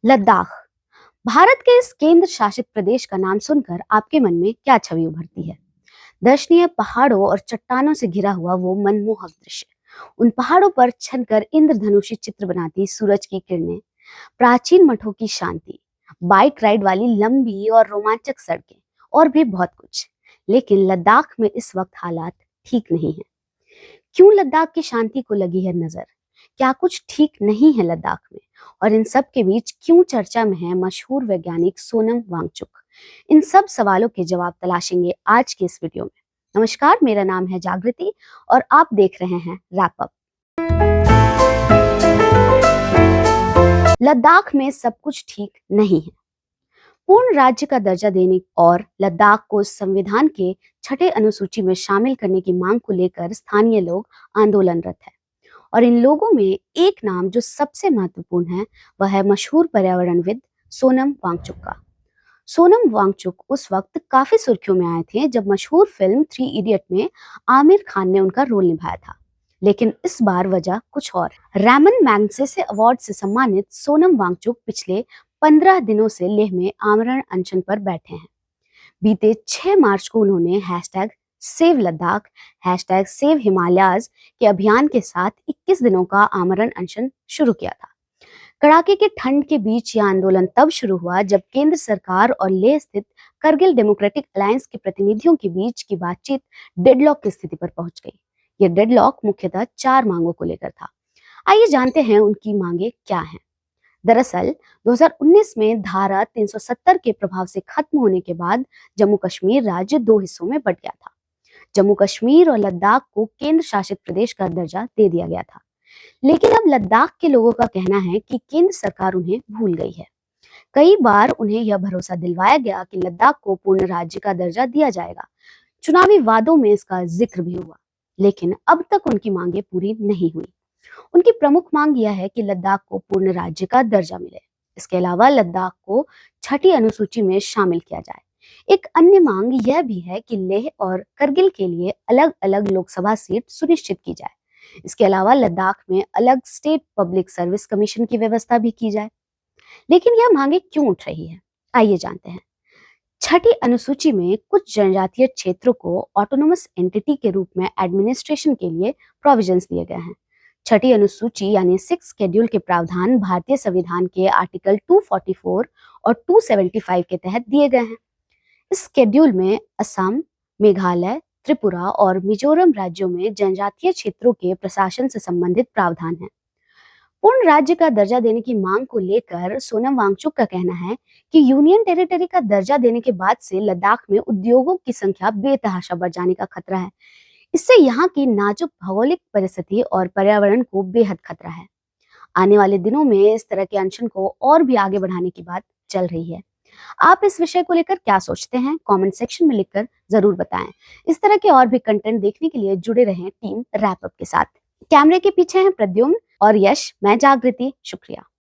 लद्दाख। भारत के इस केंद्र शासित प्रदेश का नाम सुनकर आपके मन में क्या छवि उभरती है? दर्शनीय पहाड़ों और चट्टानों से घिरा हुआ वो मनमोहक दृश्य, उन पहाड़ों पर छनकर इंद्रधनुषी चित्र बनाती सूरज की किरणें, प्राचीन मठों की शांति, बाइक राइड वाली लंबी और रोमांचक सड़कें और भी बहुत कुछ। लेकिन लद्दाख में इस वक्त हालात ठीक नहीं है। क्यों लद्दाख की शांति को लगी है नजर? क्या कुछ ठीक नहीं है लद्दाख में? और इन सब के बीच क्यों चर्चा में है मशहूर वैज्ञानिक सोनम वांगचुक? इन सब सवालों के जवाब तलाशेंगे आज के इस वीडियो में। नमस्कार, मेरा नाम है जागृति और आप देख रहे हैं रैप अप। लद्दाख में सब कुछ ठीक नहीं है। पूर्ण राज्य का दर्जा देने और लद्दाख को संविधान के छठे अनुसूची में शामिल करने की मांग को लेकर स्थानीय लोग आंदोलनरत है। और इन लोगों में एक नाम जो सबसे महत्वपूर्ण है, वह है मशहूर पर्यावरणविद सोनम वांगचुक का। सोनम वांगचुक उस वक्त काफी सुर्खियों में आए थे जब मशहूर फिल्म 3 इडियट में आमिर खान ने उनका रोल निभाया था। लेकिन इस बार वजह कुछ और। रैमन मैग्सेसे अवार्ड से सम्मानित सोनम वांगचुक पिछले 15 दिनों से लेह में आमरण अनशन पर बैठे हैं। बीते 6 मार्च को उन्होंने hashtag save Ladakh, hashtag save Himalayas के अभियान के साथ 21 दिनों का आमरण अनशन शुरू किया था। कड़ाके की ठंड के बीच यह आंदोलन तब शुरू हुआ जब केंद्र सरकार और लेह स्थित करगिल डेमोक्रेटिक अलायंस के प्रतिनिधियों के बीच की बातचीत डेडलॉक की स्थिति पर पहुंच गई। यह डेडलॉक मुख्यतः 4 मांगों को लेकर था। आइए जानते हैं उनकी मांगे क्या हैं। दरअसल 2019 में धारा 370 के प्रभाव से खत्म होने के बाद जम्मू कश्मीर राज्य 2 हिस्सों में बंट गया था। जम्मू कश्मीर और लद्दाख को केंद्र शासित प्रदेश का दर्जा दे दिया गया था। लेकिन अब लद्दाख के लोगों का कहना है कि केंद्र सरकार उन्हें भूल गई है। कई बार उन्हें यह भरोसा दिलवाया गया कि लद्दाख को पूर्ण राज्य का दर्जा दिया जाएगा। चुनावी वादों में इसका जिक्र भी हुआ, लेकिन अब तक उनकी मांगे पूरी नहीं हुई। उनकी प्रमुख मांग यह है कि लद्दाख को पूर्ण राज्य का दर्जा मिले। इसके अलावा लद्दाख को छठी अनुसूची में शामिल किया जाए। एक अन्य मांग यह भी है कि लेह और करगिल के लिए अलग अलग लोकसभा सीट सुनिश्चित की जाए। इसके अलावा लद्दाख में अलग स्टेट पब्लिक सर्विस कमीशन की व्यवस्था भी की जाए। लेकिन यह मांगे क्यों उठ रही है, आइए जानते हैं। छठी अनुसूची में कुछ जनजातीय क्षेत्रों को ऑटोनोमस एंटिटी के रूप में एडमिनिस्ट्रेशन के लिए प्रोविजंस दिए गए हैं। छठी अनुसूची यानी 6 शेड्यूल के प्रावधान भारतीय संविधान के आर्टिकल 244 और 275 के तहत दिए गए हैं। इस शेड्यूल में असम, मेघालय, त्रिपुरा और मिजोरम राज्यों में जनजातीय क्षेत्रों के प्रशासन से संबंधित प्रावधान है। पूर्ण राज्य का दर्जा देने की मांग को लेकर सोनम वांगचुक का कहना है कि यूनियन टेरिटरी का दर्जा देने के बाद से लद्दाख में उद्योगों की संख्या बेतहाशा बढ़ जाने का खतरा है। इससे यहाँ की नाजुक भौगोलिक परिस्थिति और पर्यावरण को बेहद खतरा है। आने वाले दिनों में इस तरह के अनशन को और भी आगे बढ़ाने की बात चल रही है। आप इस विषय को लेकर क्या सोचते हैं? कमेंट सेक्शन में लिखकर जरूर बताएं। इस तरह के और भी कंटेंट देखने के लिए जुड़े रहें टीम रैप अप के साथ। कैमरे के पीछे हैं प्रद्युम्न और यश, मैं जागृति। शुक्रिया।